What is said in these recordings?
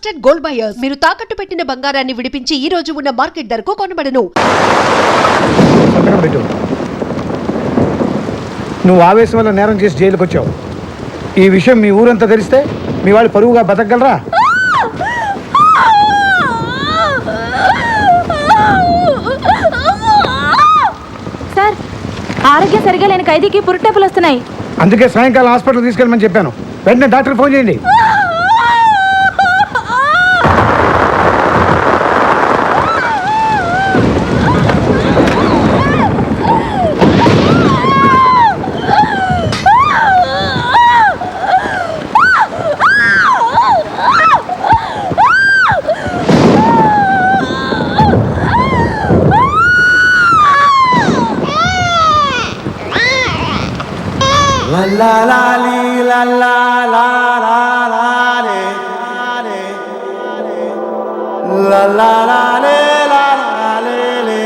Trusted gold buyers మీరు తాకట్టు పెట్టిన బంగారాన్ని విడిపించి ఈ రోజు ఉన్న మార్కెట్ ధరకు కొనబడను. నువ్వు ఆవేశం వల్ల నేరం చేసి జైలుకి వచ్చావు. ఈ విషయం మీ ఊరంతా తెలిస్తే మీ వాళ్ళు పరువుగా బతకగలరా? సార్, ఆరోగ్యం సరిగా లేని ఖైదీకి పురుటేపులు వస్తున్నాయి. అందుకే సాయంకాలం హాస్పిటల్ తీసుకెళ్ళమని చెప్పాను. వెంటనే డాక్టర్ ఫోన్ చేయండి. La la li la la la la la le la la la le la la le le.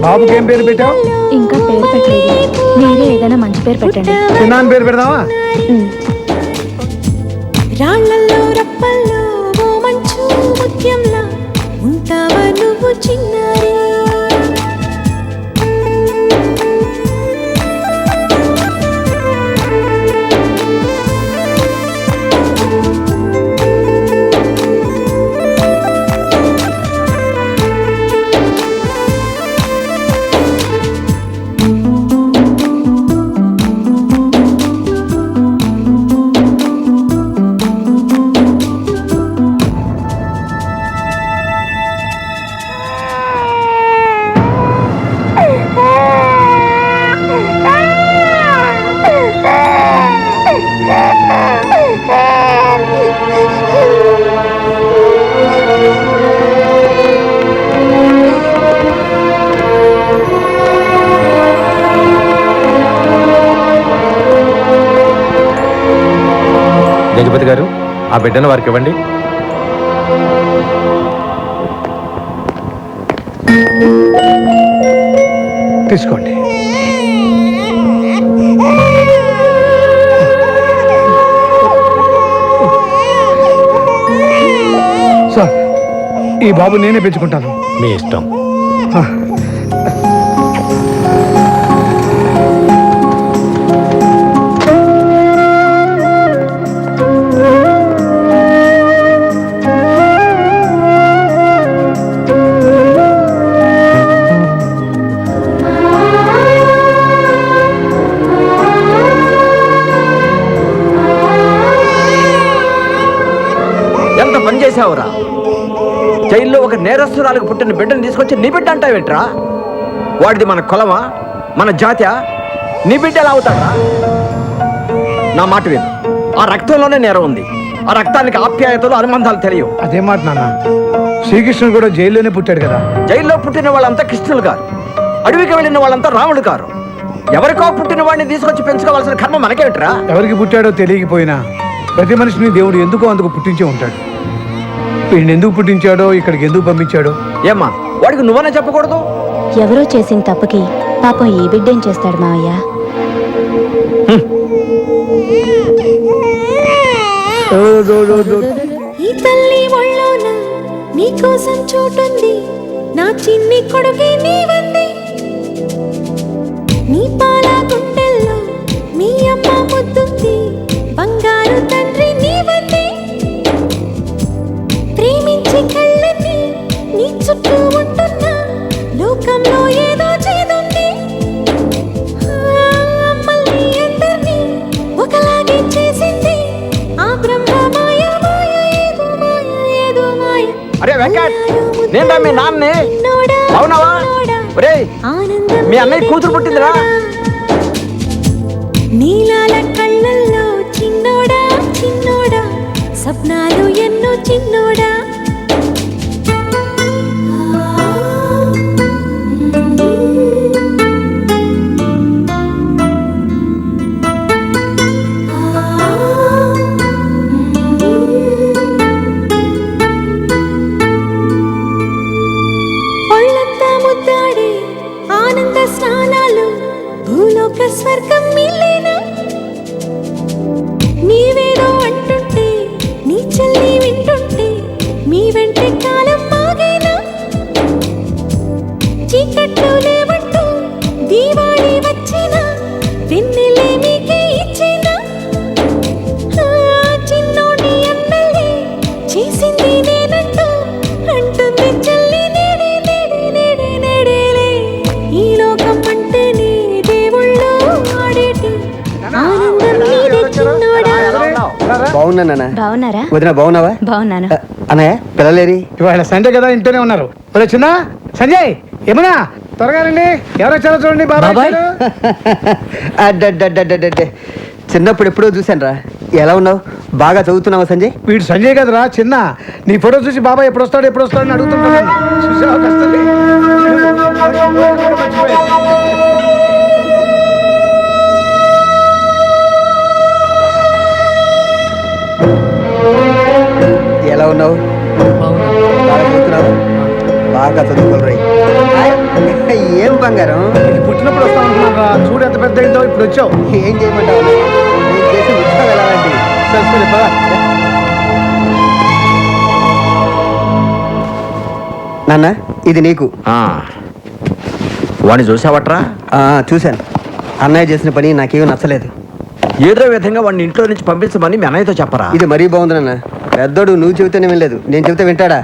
బాబుకి ఏం పేరు పెట్టావు? ఇంకా పేరు పెట్టలేదు. మీరే ఏదైనా మంచి పేరు పెట్టండి. చిన్నాన్న పేరు పెడదామా? రాళ్ళల్లో రప్పల్లో ఓ మంచు ముత్యంలా ఉంటావా నువ్వు చిన్నారి. జగపతి గారు, ఆ బిడ్డను వారికి ఇవ్వండి. తీసుకోండి. సార్, ఈ బాబు నేనే పెంచుకుంటాను. మీ ఇష్టం. ఎంత పని చేసావురా? జైల్లో ఒక నేరస్తురాలకు పుట్టిన బిడ్డను తీసుకొచ్చి నీ బిడ్డ అంటావేంట్రా? వాడిది మన కులమా, మన జాత్యా? నీ బిడ్డ ఎలా అవుతాడా? నా మాట విను, ఆ రక్తంలోనే నేరం ఉంది. ఆ రక్తానికి ఆప్యాయతలు అనుబంధాలు తెలియవు. అదే మాట నాన్న. శ్రీకృష్ణుడు కూడా జైల్లోనే పుట్టాడు కదా. జైల్లో పుట్టిన వాళ్ళంతా కృష్ణులు గారు, అడవికి వెళ్ళిన వాళ్ళంతా రాముడు గారు. ఎవరికో పుట్టిన వాడిని తీసుకొచ్చి పెంచుకోవాల్సిన కర్మ మనకేమిట్రా? ఎవరికి పుట్టాడో తెలియకపోయినా ప్రతి మనిషిని దేవుడు ఎందుకో అందుకు పుట్టించే ఉంటాడు. వీడిని ఎందుకు పుట్టించాడో, ఇక్కడికి ఎందుకు పంపించాడో. ఏమ్మా, వాడికి నువ్వనే చెప్పకూడదు? ఎవరో చేసిన తప్పుకి పాపం ఈ బిడ్డేం చేస్తాడు మావయ్య? ఈ తల్లి ఒళ్ళోన నీకోసం చోటుంది, నా చిన్ని కొడుకే నీవంది. నీ పాల గుండెల్లో మీ అమ్మ ముద్దుంది, బంగారు తండ్రి నీవంది. ప్రేమించి కళ్ళని నీ చుట్టూ ఉంటున్నా లోకంలో ఏదో చేదుంది. అరే వెంకట్, నేను మీ నాన్నే. అవునవా? ఒరేయ్, మీ అన్నయ్య కూతురు పుట్టిందిరా. నీలాల కళ్ళల్లో చిన్నోడా చిన్నోడా సప్నాలు ఎన్నో చిన్నోడా ఒళ్ళంతా ముద్దాడే ఆనంద స్నానాలు భూలోక స్వర్గం మిలేనా నీవేదో అంటుంటే నీ చెల్లి వింటుంటే మీ వెంటే కాలం మాగేనా చీకట్లు లేవంటూ దీవాళి వచ్చినా వెన్నెలే మీకే ఇచ్చినా చిన్నోడి అన్నలే చేసింది నేనంటూ అంటుంది చెల్లి నేడే నేడే నేడే నేడేలే ఈ లోకం అంటేనే దేవుళ్ళు ఆడేటి ఆనందం నీదే చిన్నోడా. బాగున్నానా? బాగున్నారా? వదిన బాగున్నావా? బాగున్నాను. అన్నయ్య పిల్లలేరి? ఇవాళ సండే కదా ఇంట్లోనే ఉన్నారు. ఒరే చిన్న సంజయ్ ఏమన్నా త్వరగా రండి. ఎవరు వచ్చారో చూడండి. బాబాయ్ అడ్డడ్డడ్డడ్డడ్డే. చిన్నప్పుడు ఎప్పుడో చూశాను రా. ఎలా ఉన్నావు? బాగా చదువుతున్నావా సంజయ్? వీడు సంజయ్ కదరా చిన్న. నీ ఫోటో చూసి బాబాయ్ ఎప్పుడు వస్తాడు అని అడుగుతుంటాను. చూసావా కష్టం. ఎలా ఉన్నావు? బాగా చదువుతున్నావు? బాగా చదువుకోరు. ఏం బంగారం? పుట్టినప్పుడు వస్తా ఉంటున్నారా? చూడు ఎంత పెద్ద అయిందో. ఇప్పుడు వచ్చావు. ఏం చేయమంటావు? నేను చేసే ఉత్సవం ఎలా అండి? సరే పద. నాన్న ఇది నీకు. వాడిని చూసావట్రా? చూశాను. అన్నయ్య చేసిన పని నాకేమీ నచ్చలేదు. ఏదో విధంగా వాడిని ఇంట్లో నుంచి పంపించమని మీ అన్నయ్యతో చెప్పరా? ఇది మరీ బాగుంది నాన్న. పెద్దోడు నువ్వు చెబితేనే వినలేదు, నేను చెబితే వింటాడా?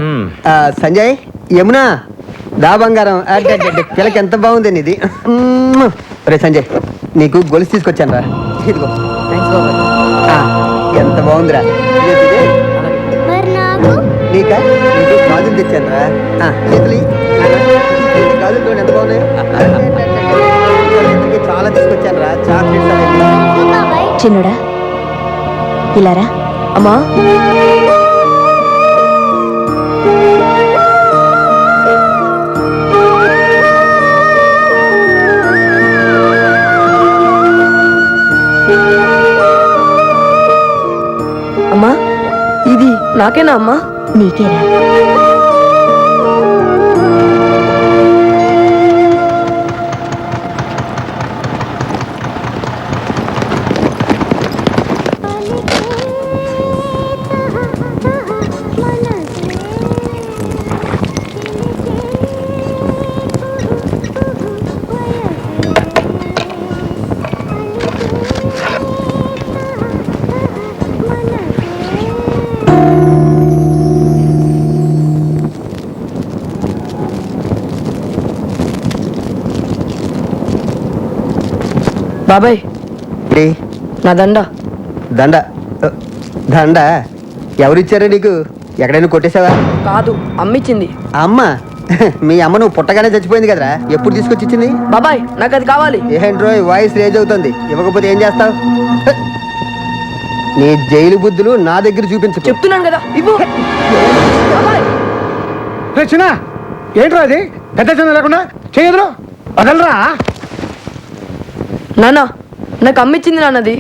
సంజయ్, యమునా దా బంగారం. పిల్లకి ఎంత బాగుంది ఇది. రే సంజయ్, నీకు గొలుసు తీసుకొచ్చాను రా. ఇదిగో. ఎంత బాగుందిరా. నీకా? నీకు గాజులు తెచ్చాను రా. చేతులు గాజులు చూడండి ఎంత బాగున్నాయి. చాలా తీసుకొచ్చాను రా. చాక్లెట్స్. చిన్నోడా ఇలారా. అమ్మా అమ్మా ఇది నాకేనా అమ్మా? నీకేరా. బాబాయ్ నా దండ. దండ దండ ఎవరిచ్చారా నీకు? ఎక్కడైనా కొట్టేశావా? కాదు, అమ్మిచ్చింది. అమ్మ? మీ అమ్మ నువ్వు పుట్టగానే చచ్చిపోయింది కదరా. ఎప్పుడు తీసుకొచ్చి ఇచ్చింది? బాబాయ్ నాకు అది కావాలి. ఏంట్రో వాయిస్ రేజ్ అవుతుంది. ఇవ్వకపోతే ఏం చేస్తావు? నీ జైలు బుద్ధులు నా దగ్గర చూపించు. చెప్తున్నాను కదా ఇవ్వు. బాబాయ్ రే చిన్న, ఏంట్రా అది? పెద్ద చిన్న లేకుండా చేయదురు వదలరా. నాన్న నాకు అమ్మిచ్చింది నాన్నది.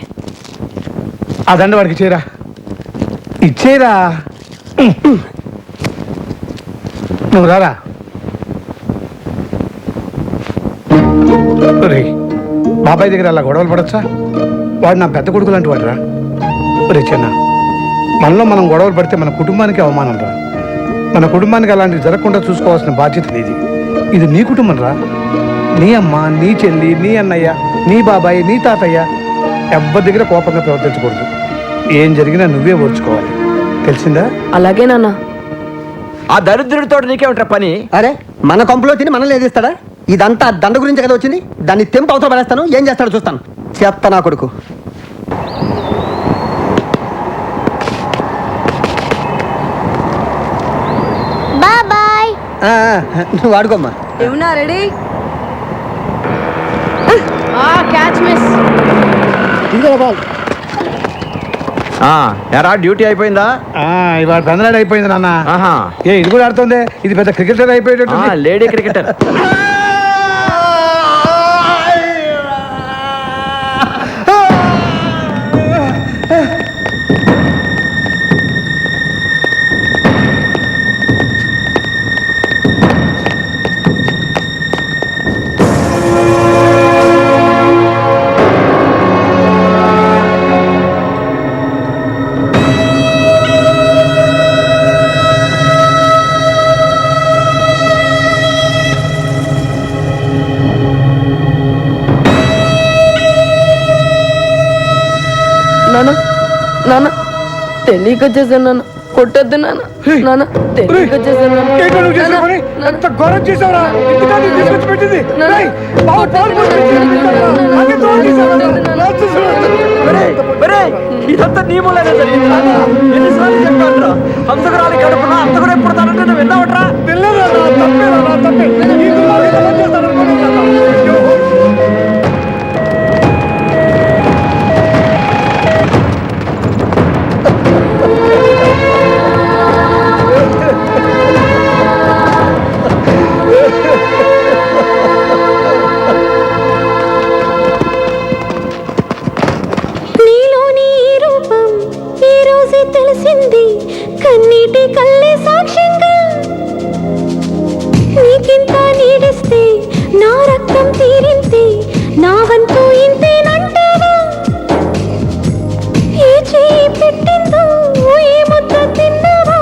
ఆ దండ వాడికి ఇచ్చేరా. ఇచ్చేరా. నువ్వు రారా. రే బాబాయ్ దగ్గర అలా గొడవలు పడచ్చా? వాడు నా పెద్ద కొడుకు లాంటి వాడు రా. రే చిన్న, మనలో మనం గొడవలు పడితే మన కుటుంబానికి అవమానం రా. మన కుటుంబానికి అలాంటివి జరగకుండా చూసుకోవాల్సిన బాధ్యత నీది. ఇది నీ కుటుంబం రా. నీ అమ్మ, నీ చెల్లి, నీ అన్నయ్య, నీ బాబాయ్, నీ తాతయ్య. ఎవ్వరి దగ్గర కోపంగా ప్రవర్తించకూడదు. ఏం జరిగినా నువ్వే ఓర్చుకోవాలి. తెలిసిందా? అలాగే నాన్న. ఆ దరిద్రుడితో నీకేమిట్రా పని? అరే మన కొంపలో తిని మనల్ని ఏదిస్తాడా? ఇదంతా దండ గురించి కదా వచ్చింది. దాన్ని తెంపు అవతల పడేస్తాను. ఏం చేస్తాడో చూస్తాను. చెత్త నా కొడుకు. నువ్వు వాడుకోమ్మా. ఏమన్నా రెడీ క్యాచ్ మిస్ ఎరా డ్యూటీ అయిపోయిందా? ఇవాళ పెందలాడు అయిపోయింది నాన్న. ఆహా, ఇది కూడా ఆడుతుంది. ఇది పెద్ద క్రికెటర్ అయిపోయేటట్టు. Lady cricketer. నాన్న నాన్న తెలియక చేశాను నాన్న, కొట్టొద్దు నాన్న. నాన్న తెలియక చేశాను నాన్న. ఎంత ఘోరం చేసావురా? ఇంతకాలం తీసుకొచ్చి పెట్టింది. రేయ్, బావ పాలు పోసి పెట్టింది. నాకే ద్రోహం చేసావురా? రాక్షసుడు. ఇదంతా నీ మూలనే జరిగింది. ఎన్నిసార్లు చెప్పానురా, హంసకురాలి కడుపున అంతకుడు ఎప్పుడు తనంటే నువ్వు విన్నావట్రా? పిల్లరా, నా తప్పేరా, నా తప్పే. ఈ దుర్మార్గుడు ఎలా చేస్తాడనుకున్నాను. అయ్యో. నీలోని ఈ రూపం ఈ రోజే తెలిసింది, కన్నీటి కళ్ళే సాక్ష్యంగా. నీకింత నీడిస్తే నా రక్తం తీరింతే, నా వంతు ఇంతేనంటావా? ఏ చేయి పెట్టిందో ఏ ముద్ద తిన్నావా,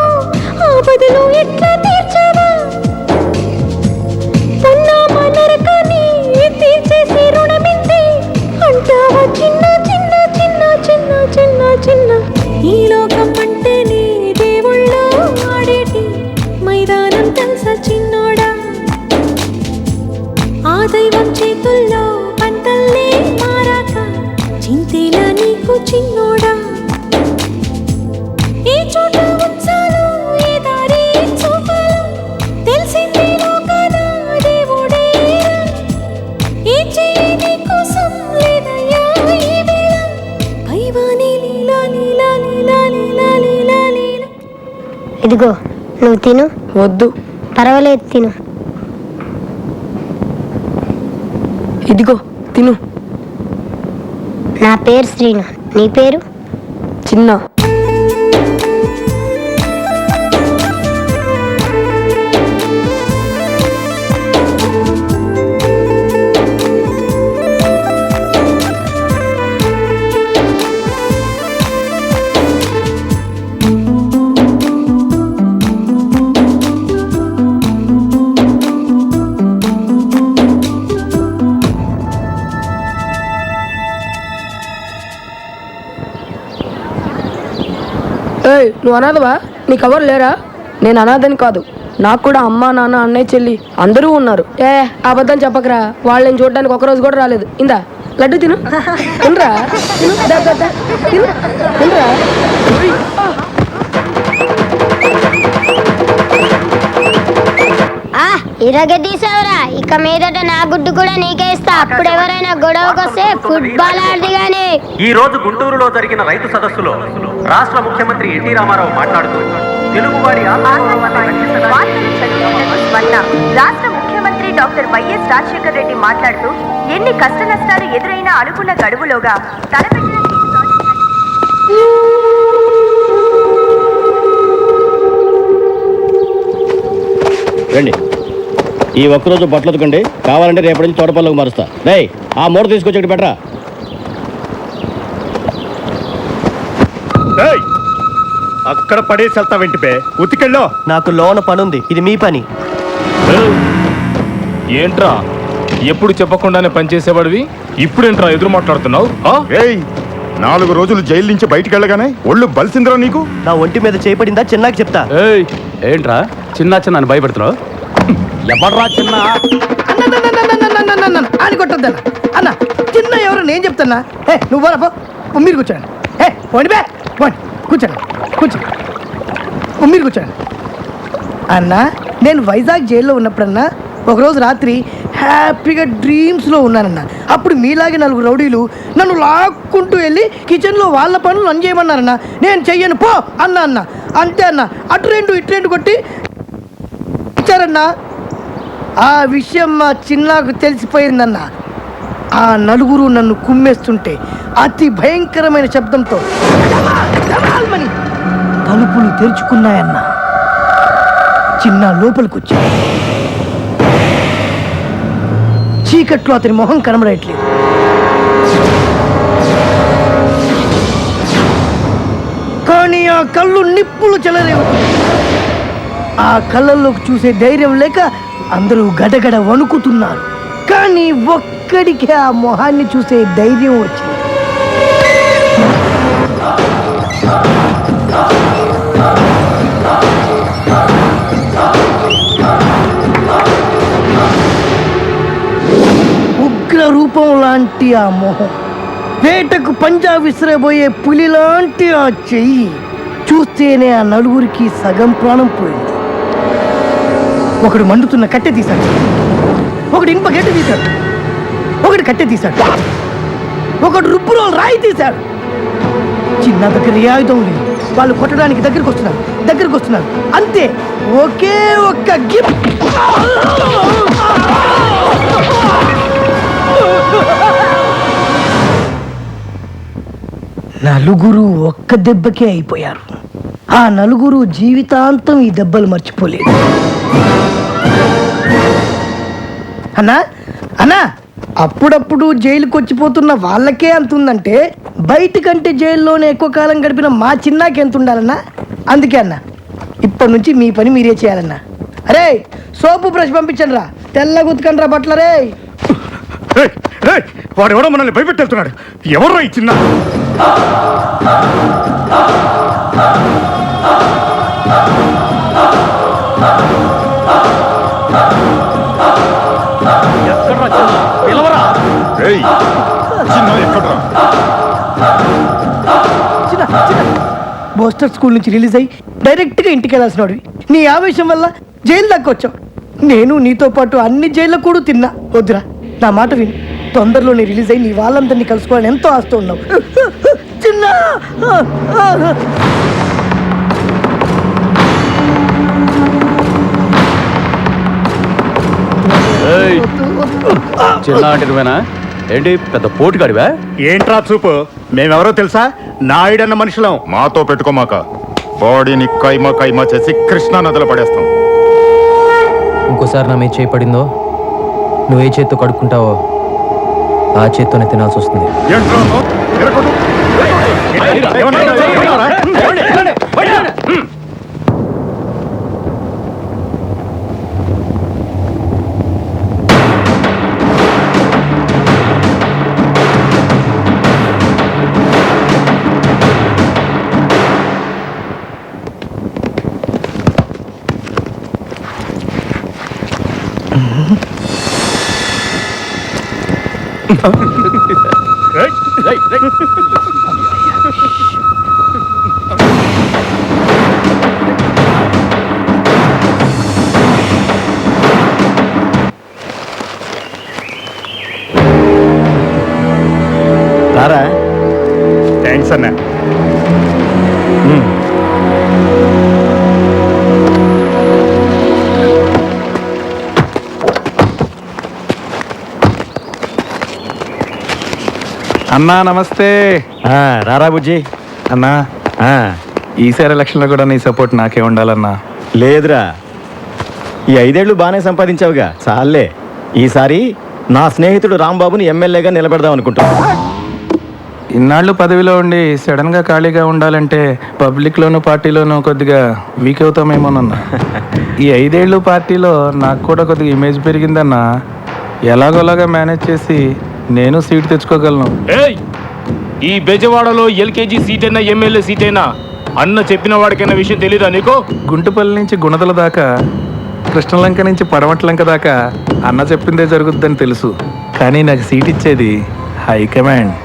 ఆ బదులు ఎట్లా తీర్చావా? పున్నామా నరకాన్ని తీర్చేసి రుణమింతే అంటావా? చిన్న చిన్న చిన్న చిన్న చిన్న చిన్న ఈ లోకం అంటేనే దేవుళ్ళో ఆడేటి మైదానం తెలుసా చిన్నోడా? ఆ దైవం చేతుల్లో పంటల్లే మారాక చింతేలా నీకు చిన్నోడా? ఏ చోట ఉంచాలో ఏ దారి చూపాలో తెలిసిందేనో కదా దేవుడే. ఏ చేయి నీ కోసం లేదయ్యా ఈ వేళ, పైవాని లీలా లీలా లీలా లీలా లీలా లీలా. ఇదిగో నువ్వు తిను. వద్దు, పర్వాలేదు తిను. ఇదిగో తిను. నా పేరు శ్రీను, నీ పేరు? చిన్న. ఏయ్, నువ్వు అనాథవా? నీకు ఎవరు లేరా? నేను అనాథని కాదు, నాకు కూడా అమ్మ నాన్న అన్నయ్య చెల్లి అందరూ ఉన్నారు. అబద్ధం చెప్పకరా, వాళ్ళని చూడడానికి ఒకరోజు కూడా రాలేదు. ఇందా లడ్డు తిను. తినరా, తిను. దా, దా, దా. తిను. తినరా. ఇరగదీసావురా, ఇక మీదట నా గుడ్డు కూడా నీకే ఇస్తా. అప్పుడు ఎవరైనా గొడవకొస్తే ఫుట్బాల్ ఆడది గాని. ఈ రోజు గుంటూరులో జరిగిన రైతు సదస్సులో రాష్ట్ర ముఖ్యమంత్రి ఎన్టీ రామారావు మాట్లాడుతూ తెలుగువాడి రాష్ట్ర ముఖ్యమంత్రి డాక్టర్ వైఎస్ రాజశేఖర్ రెడ్డి మాట్లాడుతూ ఎన్ని కష్ట నష్టాలు ఎదురైనా అనుకున్న గడువులోగా తలపెట్టిన రండి, ఈ ఒక్కరోజు బట్టలు ఉతకండి, కావాలంటే రేపటి నుంచి తోటపల్లికి మారుస్తా. రేయ్, ఆ మూట తీసుకొచ్చి ఇక్కడ పెట్టరా. అక్కడ పడేసి వెళ్తా వెంటిపే ఉతికెళ్ళో. నాకు లోన పని ఉంది, ఇది మీ పని. ఏంట్రా ఎప్పుడు చెప్పకుండానే పనిచేసేవాడివి, ఇప్పుడేంట్రా ఎదురు మాట్లాడుతున్నావు? 4 రోజులు జైలు నుంచి బయటికి వెళ్ళగానే ఒళ్ళు బలిసిందిరా నీకు. నా ఒంటి మీద చేపడిందా చిన్నాకి చెప్తా. ఏంట్రా చిన్న చిన్న అని భయపెడుతున్నావు? ఎవడ్రా చిన్న అని కొట్టొద్దన్న. అన్న చిన్న ఎవరు నేను చెప్తున్నా. నువ్వు పోరా, మీరు కూర్చోండి. పోండి బే, పోండి, కూర్చోండి, కూర్చోండి, మీరు కూర్చోండి. అన్నా నేను వైజాగ్ జైల్లో ఉన్నప్పుడన్నా ఒకరోజు రాత్రి హ్యాపీగా డ్రీమ్స్లో ఉన్నానన్నా. అప్పుడు మీలాగే 4 రౌడీలు నన్ను లాక్కుంటూ వెళ్ళి కిచెన్లో వాళ్ళ పనులు నన్ను చేయమన్నారన్నా. నేను చెయ్యను పో అన్నా. అంతే అన్న, అటు 2 ఇటు 2 కొట్టి ఇచ్చారన్నా. ఆ విషయం మా చిన్నాకు తెలిసిపోయిందన్నా. ఆ 4 నన్ను కుమ్మేస్తుంటే అతి భయంకరమైన శబ్దంతో తలుపులు తెరుచుకున్నాయన్నా. చిన్న లోపలికొచ్చి చీకట్లో అతని మొహం కనబడట్లేదు. కానీ ఆ కళ్ళు నిప్పులు చెలరేగుతుంది. ఆ కళ్ళల్లోకి చూసే ధైర్యం లేక అందరూ గడగడ వణుకుతున్నారు. కానీ ఒక్కడికే ఆ మొహాన్ని చూసే ధైర్యం వచ్చింది. ఉగ్ర రూపం లాంటి ఆ మొహం, వేటకు పంజా విసిరబోయే పులి లాంటి ఆ చెయ్యి చూస్తేనే ఆ 4 సగం ప్రాణం పోయింది. ఒకడు మండుతున్న కట్టె తీశాడు, ఒకడు ఇనుప గడ్డి తీశాడు, ఒకడు కట్టె తీశాడు, ఒకడు రుబ్బురోలు రాయి తీశాడు. చిన్న దగ్గర ఏ ఆయుధం లేదు. వాళ్ళు కొట్టడానికి దగ్గరికి వస్తున్నారు. అంతే, ఒకే ఒక్క గిఫ్ట్. నలుగురు ఒక్క దెబ్బకే అయిపోయారు. ఆ 4 జీవితాంతం ఈ దెబ్బలు మర్చిపోలేదు. అన్నా అప్పుడప్పుడు జైలుకి వచ్చిపోతున్న వాళ్ళకే అంతుందంటే బయటకంటే జైల్లోనే ఎక్కువ కాలం గడిపిన మా చిన్నాకి ఎంత ఉండాలన్నా. అందుకే అన్న, ఇప్పటి నుంచి మీ పని మీరే చేయాలన్నా. అరే సోపు బ్రష్ పంపించండి రా, తెల్లగా ఉతకండి రా బట్లరే. వాడు ఎవడో మనల్ని భయపెట్టేస్తున్నాడు. ఎవరో ఈ చిన్న బోస్టర్ స్కూల్ నుంచి రిలీజ్ అయ్యి డైరెక్ట్గా ఇంటికి వెళ్ళాల్సిన వాడివి. నీ ఆవేశం వల్ల జైలు దాకా వచ్చావు. నేను నీతో పాటు అన్ని జైల్లో కూడా తిన్నా. వద్దురా, నా మాట విని తొందరలోనే రిలీజ్ అయ్యి నీ వాళ్ళందరినీ కలుసుకోవాలని ఎంతో ఆస్తూ ఉన్నావు. చిన్న చిన్న ఏంటి పెద్ద పోటుగాడివా? ఏంట్రా చూపు? మేమెవరో తెలుసా? నాయుడన్న మనుషులం. మాతో పెట్టుకోమాక, బాడీని కైమా చేసి కృష్ణా నదిలో పడేస్తాం. ఇంకోసారి నా మీద చేయి పడిందో, నువ్వు ఏ చేత్తో కడుక్కుంటావో ఆ చేత్తోనే తినాల్సి వస్తుంది. రారా. థ్యాంక్స్ అన్న. అన్నా నమస్తే. రారా బుజ్జి. అన్నా ఈసారి ఎలక్షన్లో కూడా నీ సపోర్ట్ నాకే ఉండాలన్నా. లేదురా, ఈ 5 ఏళ్ళు బాగానే సంపాదించావుగా, చాలే. ఈసారి నా స్నేహితుడు రాంబాబుని ఎమ్మెల్యేగా నిలబెడదాం అనుకుంటున్నా. ఇన్నాళ్ళు పదవిలో ఉండి సడన్గా ఖాళీగా ఉండాలంటే పబ్లిక్లోనూ పార్టీలోనూ కొద్దిగా వీక్ అవుతామేమోనన్నా. ఈ 5 ఏళ్ళు పార్టీలో నాకు కూడా కొద్దిగా ఇమేజ్ పెరిగిందన్నా. ఎలాగోలాగా మేనేజ్ చేసి నేను సీట్ తెచ్చుకోగలను. ఈ బెజవాడలో ఎల్కేజీ సీట్ అయినా ఎమ్మెల్యే సీట్ అయినా అన్న చెప్పిన వాడికైనా విషయం తెలీదా నీకు? గుంటుపల్లి నుంచి గుణదల దాకా, కృష్ణలంక నుంచి పడమట్లంక దాకా అన్న చెప్పిందే జరుగుద్దని తెలుసు. కానీ నాకు సీట్ ఇచ్చేది హైకమాండ్.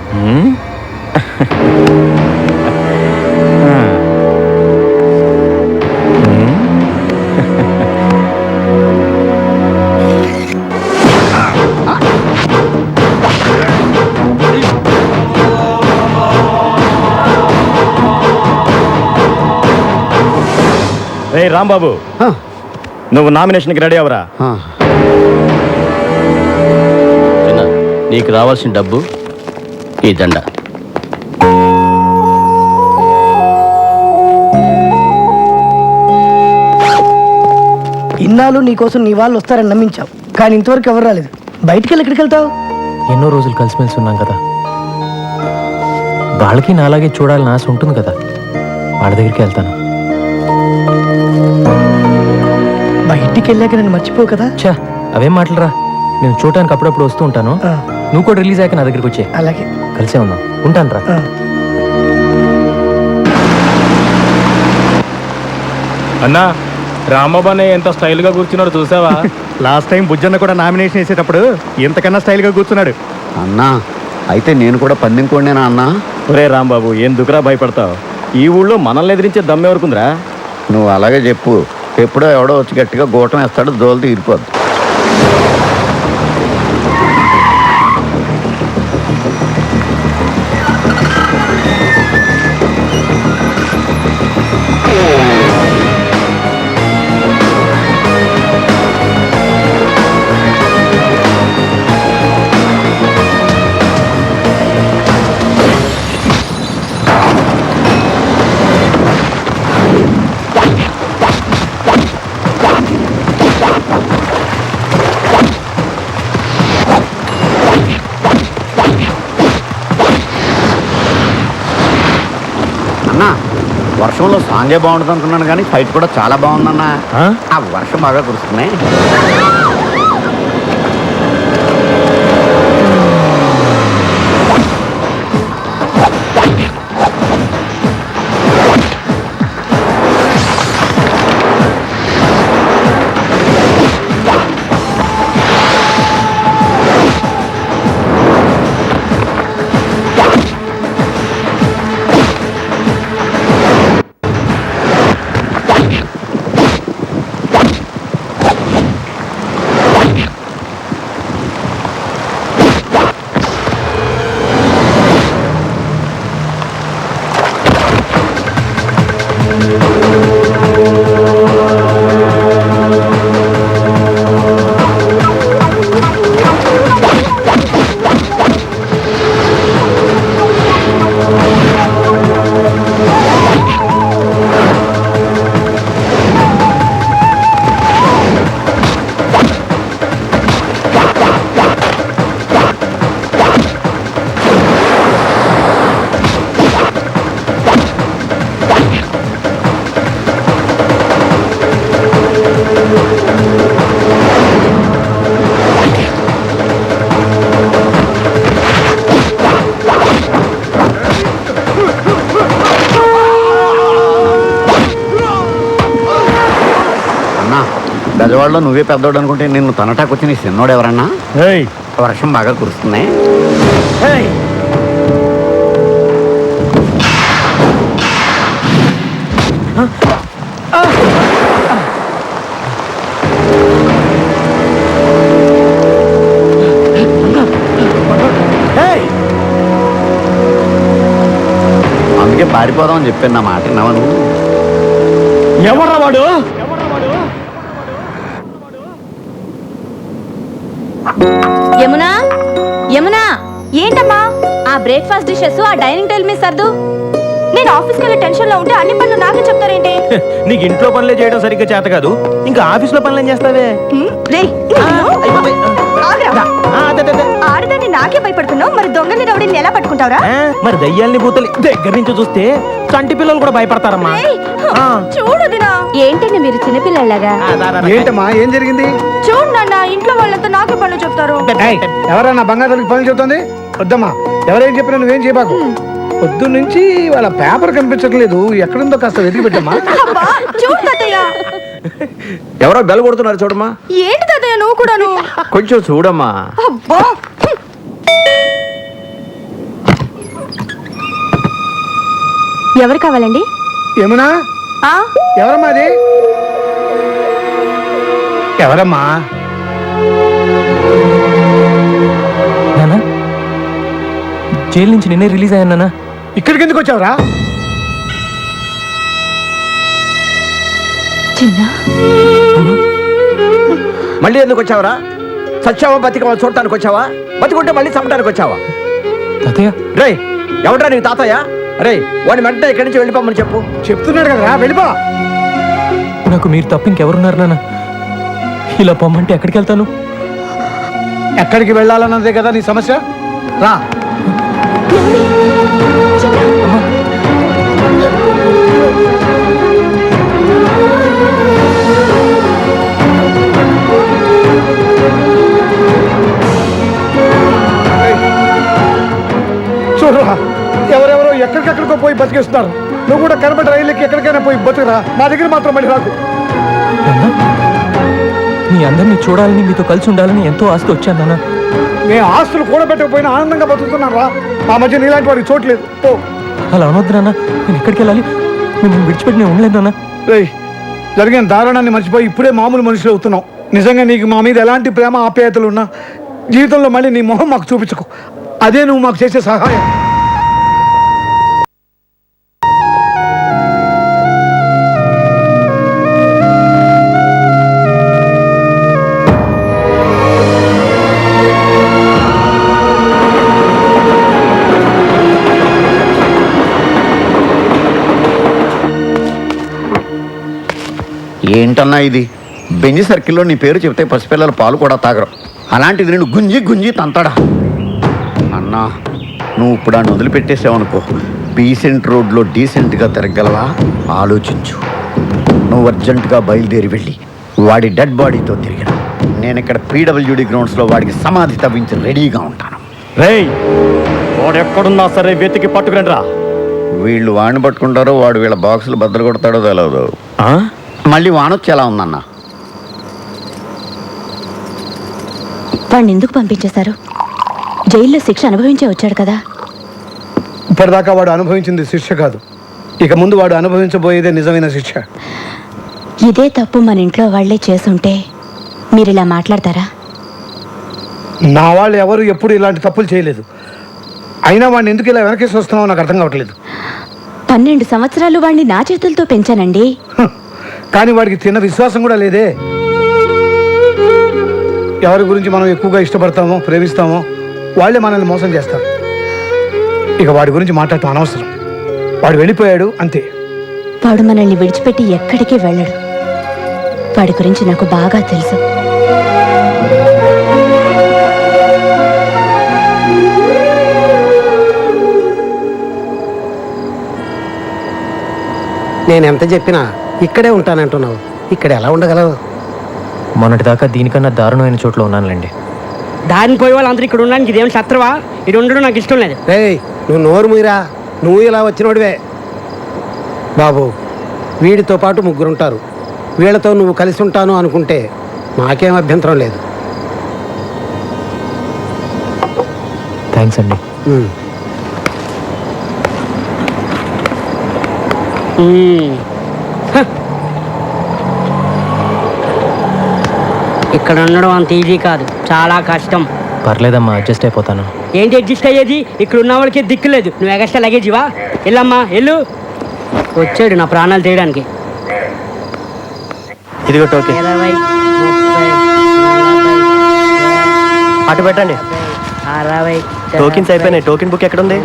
రే రాంబాబు, నువ్వు నామినేషన్కి రెడీ అవరా. నీకు రావాల్సిన డబ్బు ఈ దండ. ఇన్నాళ్ళు నీకోసం నీ వాళ్ళు వస్తారని నమ్మించావు, కానీ ఇంతవరకు ఎవరు రాలేదు. బయటికి వెళ్ళి ఎక్కడికి వెళ్తావు? ఎన్నో రోజులు కలిసిమెలిసి ఉన్నాం కదా, వాళ్ళకి నాలాగే చూడాలని ఆశ ఉంటుంది కదా, వాళ్ళ దగ్గరికి వెళ్తాను. బయటికి వెళ్ళాక నన్ను మర్చిపోవు కదా? చా, అవేం మాటలరా. నేను చూడటానికి అప్పుడప్పుడు వస్తూ ఉంటాను. నువ్వు కూడా రిలీజ్ అయ్యాక నా దగ్గరికి వచ్చే. అలాగే, కలిసే ఉందాం. ఉంటాను రా. అన్నా, రాంబాబు అన్నయ్య ఎంత స్టైల్గా కూర్చున్నాడు చూసావా? లాస్ట్ టైం బుజ్జన్న కూడా నామినేషన్ వేసేటప్పుడు ఇంతకన్నా స్టైల్గా కూర్చున్నాడు. అన్నా, అయితే నేను కూడా పందెం కోడినేనా అన్నా? ఒరే రాంబాబు, ఎందుకురా భయపడతావు? ఈ ఊళ్ళో మనల్ని ఎదిరించే దమ్మెవరకుందిరా? నువ్వు అలాగే చెప్పు. ఎప్పుడో ఎవడో వచ్చి గట్టిగా గోటం వేస్తాడు, దోలు తీరిపోద్దు. వర్షంలో సాంగే బాగుంటుంది అనుకున్నాను, కానీ ఫైట్ కూడా చాలా బాగుందన్నా. ఆ వర్షం బాగా కురుస్తున్నాయి. బెజవాడలో నువ్వే పెద్దోడు అనుకుంటే నిన్ను తనటాకొచ్చి నీ చిన్నోడు ఎవరన్నా? వర్షం బాగా కురుస్తున్నాయి. అందుకే పారిపోదామని చెప్పాను. నా మాట విన్నావా నువ్వు? ఎవరా వాడు? యమునా, యమునా, ఏంటమ్మా ఆ బ్రేక్ఫాస్ట్ డిషెస్ ఆ డైనింగ్ టేబుల్ మీద సర్దు. నేను ఆఫీస్కి వెళ్ళే టెన్షన్ లో ఉంటే అన్ని పనులు నాకే చెప్తారేంటి? నీకు ఇంట్లో పనులే చేయడం సరిగ్గా చేత కాదు, ఇంకా ఆఫీస్ లో పనులు ఏం చేస్తావే? ఆడదాన్ని నాకే భయపడుతున్నావు, మరి దొంగని రౌడీని ఎలా పట్టుకుంటావురా? మరి దయ్యాల్ని భూతల్ని దగ్గర నుంచి చూస్తే చంటి పిల్లలు కూడా భయపడతారమ్మా. చూడుదినా, ఏంటండి మీరు చిన్నపిల్లలాగా? ఏంటమ్మా, ఏం జరిగింది? చూడు నాన్న, ఇంట్లో వాళ్ళంతా నాకే పనులు చెప్తారు. ఎవరన్నా బంగారానికి పనులు చెబుతుంది? వద్దమ్మా, ఎవరేం చెప్పినా నువ్వేం చేయబాకు. పొద్దు నుంచి వాళ్ళ పేపర్ కనిపించట్లేదు, ఎక్కడుందో కాస్త వెతికి పెట్టమ్మా. చూడు తాతయ్య, ఎవరో బెల్ కొడుతున్నారు చూడమ్మా. ఏంటి తాతయ్య నువ్వు కూడాను? కొంచెం చూడమ్మా. అబ్బా, ఎవరు కావాలండి? యమునా, ఎవరమ్మా అది? ఎవరమ్మా? నానా, జైలు నుంచి నిన్నే రిలీజ్ అయ్యానా? ఇక్కడికి ఎందుకు వచ్చావురా? మళ్ళీ ఎందుకు వచ్చావరా? సత్యావా బతికమా చూడటానికి వచ్చావా? బతికుంటే మళ్ళీ చంపడానికి వచ్చావా? తాతయ్య రే ఎవడ్రా నీకు తాతయ్య? రే వాడిని వెంటనే ఇక్కడి నుంచి వెళ్ళిపోమని చెప్పు. చెప్తున్నాడు కదా వెళ్ళిపో. నాకు మీరు తప్ప ఇంకెవరున్నారు నాన్న? ఇలా పొమ్మంటే ఎక్కడికి వెళ్తాను? ఎక్కడికి వెళ్ళాలన్నదే కదా నీ సమస్య. రా. చూడరా ఎవరెవరో ఎక్కడికెక్కడికో పోయి బతికేస్తున్నారు. నువ్వు కూడా కనబడి రైలుకి ఎక్కడికైనా పోయి బతుకురా. మా దగ్గర మాత్రం మళ్ళీ రాకు. మీ అందరినీ చూడాలని, మీతో కలిసి ఉండాలని ఎంతో ఆస్తి వచ్చాను నాన్న. మేము ఆస్తులు కూడబెట్టకపోయినా ఆనందంగా బతుకుతున్నాం రా. మా మధ్య నీలాంటి వాడికి చోట్లేదు. ఓ అలా అనొద్దు నాన్న. నేను ఎక్కడికి వెళ్ళాలి? మిమ్మల్ని విడిచిపెట్టి నేను ఉండలేదు నాన్న. రేయ్ జరిగిన దారుణాన్ని మర్చిపోయి ఇప్పుడే మామూలు మనుషులు అవుతున్నావు. నిజంగా నీకు మా మీద ఎలాంటి ప్రేమ ఆప్యాయతలు ఉన్నా జీవితంలో మళ్ళీ నీ మొహం మాకు చూపించుకో. అదే నువ్వు మాకు చేసే సహాయం. ఏంటన్నా ఇది? బెంజి సర్కిల్లో నీ పేరు చెప్తే పసిపిల్లల పాలు కూడా తాగరు. అలాంటిది నేను గుంజి గుంజి తంతాడా? అన్నా నువ్వు ఇప్పుడు ఆయన వదిలిపెట్టేసావనుకో, డీసెంట్ రోడ్లో డీసెంట్గా తిరగలవా? ఆలోచించు. నువ్వు అర్జెంటుగా బయలుదేరి వెళ్ళి వాడి డెడ్ బాడీతో తిరిగిన నేను ఇక్కడ పీడబ్ల్యూడి గ్రౌండ్స్లో వాడికి సమాధి తవ్వించి రెడీగా ఉంటాను. రేయ్ వాడు ఎక్కడున్నా సరే వెతికి పట్టుకుని రా. వీళ్ళు వాడిని పట్టుకుంటారో వాడు వీళ్ళ బాక్సులు బద్దలు కొడతాడో తెలియదు. మళ్ళీ వానొచ్చి ఎలా ఉందన్నా? వాడిని ఎందుకు పంపించేశారు? జైల్లో శిక్ష అనుభవించే వచ్చాడు కదా. ఇప్పటిదాకా వాడు అనుభవించింది శిక్ష కాదు, ఇక ముందు వాడు అనుభవించబోయేదే నిజమైన శిక్ష. ఇదే తప్పు మన ఇంట్లో వాళ్లే చేసుంటే మీరు ఇలా మాట్లాడతారా? నా వాళ్ళు ఎవరు ఎప్పుడు ఇలాంటి తప్పులు చేయలేదు. అయినా వాడిని ఎందుకు ఇలా వెనకేసి వస్తున్నావో నాకు అర్థం కావట్లేదు. 12 సంవత్సరాలు వాడిని నా చేతులతో పెంచానండి. కానీ వాడికి తిన్న విశ్వాసం కూడా లేదే. ఎవరి గురించి మనం ఎక్కువగా ఇష్టపడతామో ప్రేమిస్తామో వాళ్ళే మనల్ని మోసం చేస్తారు. ఇక వాడి గురించి మాట్లాడటం అనవసరం. వాడు వెళ్ళిపోయాడు అంతే. వాడు మనల్ని విడిచిపెట్టి ఎక్కడికి వెళ్ళడు. వాడి గురించి నాకు బాగా తెలుసు. నేనెంత చెప్పినా ఇక్కడే ఉంటానంటున్నావు. ఇక్కడ ఎలా ఉండగలవు? మొన్నటిదాకా దీనికన్నా దారుణమైన చోట్ల ఉన్నానులేండి. దారిని పోయే వాళ్ళందరూ ఇక్కడ ఉండడానికి ఇదేం శత్రువా? ఇది ఉండడం నాకు ఇష్టం లేదు. నువ్వు నోరు మూయరా. నువ్వు ఇలా వచ్చినోడివే. బాబు వీడితో పాటు 3 ఉంటారు. వీళ్ళతో నువ్వు కలిసి ఉంటాను అనుకుంటే నాకేం అభ్యంతరం లేదు. థ్యాంక్స్ అండి. ఇక్కడ ఉండడం అంత ఈజీ కాదు, చాలా కష్టం. పర్లేదమ్మా, అడ్జస్ట్ అయిపోతాను. ఏంటి అడ్జస్ట్ అయ్యేది? ఇక్కడ ఉన్న వాళ్ళకి దిక్కు లేదు. నువ్వు ఎగస్ట్రా లగేజివా? వెళ్ళమ్మా వెళ్ళు. వచ్చాడు నా ప్రాణాలు తీయడానికి. ఇదిగో టోకెన్. 20, 30, అటు పెట్టండి. 60. టోకెన్స్ అయిపోయినాయి. టోకెన్ బుక్ ఎక్కడ ఉంది?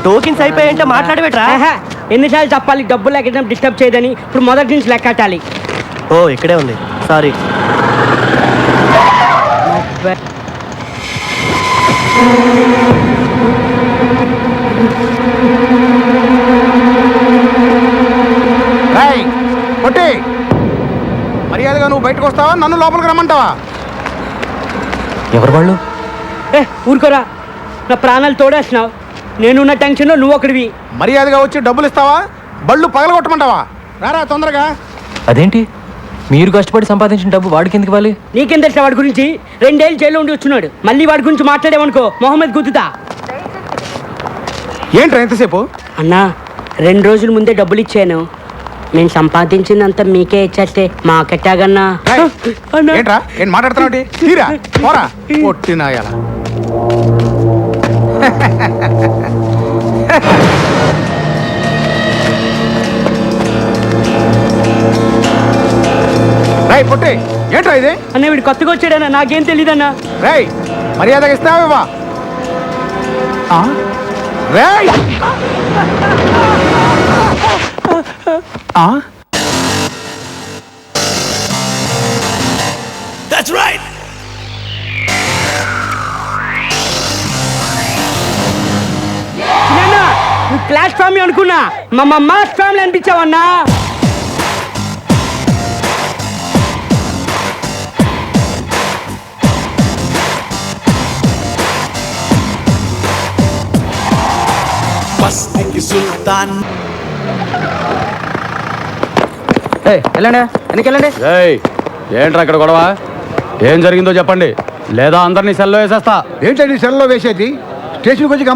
టోకెన్స్ అయిపోయాయంటే మాట్లాడబెట్రా. ఎన్నిసార్లు చెప్పాలి డబ్బులు ఎక్కడ డిస్టర్బ్ చేయదని? ఇప్పుడు మొదటి నుంచి లెక్కటాలి. ఓ ఇక్కడే ఉంది, సారీ. మర్యాదగా నువ్వు బయటకు వస్తావా, నన్ను లోపలికి రమ్మంటావా? ఎవరు వాళ్ళు? ఊరుకోరా, నా ప్రాణాలు తోడేస్తున్నావు. నేనున్న టెన్షన్లో నువ్వు ఒకటివి. మర్యాదగా వచ్చి డబ్బులు ఇస్తావా, బళ్ళు పగలగొట్టమంటావా? రారా తొందరగా. అదేంటి, మీరు కష్టపడి సంపాదించిన డబ్బు వాడికి ఎందుకు ఇవ్వాలి? నీకేం తెలుసా వాడి గురించి? 2 ఏళ్ళు జైల్లో ఉండి వచ్చున్నాడు. మళ్ళీ వాడి గురించి మాట్లాడేవనుకో మొహమ్మద్ గుద్దుతా. ఏంట్రా ఎంతసేపు? అన్నా 2 రోజుల ముందే డబ్బులు ఇచ్చాను. నేను సంపాదించిందంతా మీకే ఇచ్చేస్తే మాకెట్టాగన్నా. ఏంట్రా ఏం మాట్లాడుతున్నావు? తీరా పోరా పొట్టినాయాల. ఇది అన్న వీడు కొత్తగా వచ్చాడన్నా నాకేం తెలియదన్నా. రేయ్ మర్యాదగా ఇస్తావా? రేయ్ That's right. నువ్వు క్లాస్ ఫ్యామిలీ అనుకున్నా మా మాస్ ఫ్యామిలీ అనిపించావన్నా. సుల్తాన్ వెళ్ళండి వెనకెళ్ళండి. ఏంట్రా ఇక్కడ గొడవ? ఏం జరిగిందో చెప్పండి, లేదా అందరినీ సెల్లో వేసేస్తా. ఏంటండి సెల్లో వేసేది? స్టేషన్కి వచ్చి